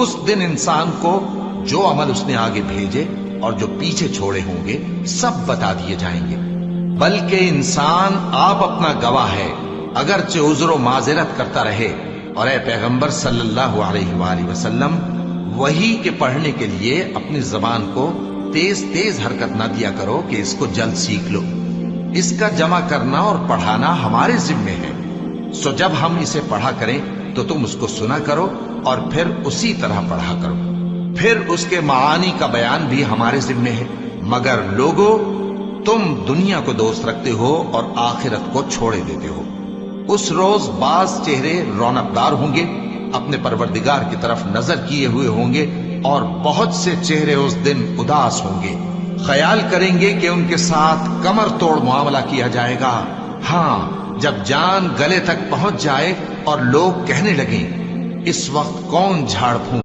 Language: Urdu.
اس دن انسان کو جو عمل اس نے آگے بھیجے اور جو پیچھے چھوڑے ہوں گے سب بتا دیے جائیں گے، بلکہ انسان آپ اپنا گواہ ہے، اگرچہ عذر و معذرت کرتا رہے۔ اور اے پیغمبر صلی اللہ علیہ وآلہ وسلم، وحی کے پڑھنے کے لیے اپنی زبان کو تیز تیز حرکت نہ دیا کرو کہ اس کو جلد سیکھ لو، اس کا جمع کرنا اور پڑھانا ہمارے ذمے ہے، سو جب ہم اسے پڑھا کریں تو تم اس کو سنا کرو اور پھر اسی طرح پڑھا کرو، پھر اس کے معانی کا بیان بھی ہمارے ذمے ہے۔ مگر لوگو، تم دنیا کو دوست رکھتے ہو اور آخرت کو چھوڑے دیتے ہو۔ اس روز بعض چہرے رونقدار ہوں گے، اپنے پروردگار کی طرف نظر کیے ہوئے ہوں گے، اور بہت سے چہرے اس دن اداس ہوں گے، خیال کریں گے کہ ان کے ساتھ کمر توڑ معاملہ کیا جائے گا۔ ہاں، جب جان گلے تک پہنچ جائے اور لوگ کہنے لگیں اس وقت کون جھاڑ پھونک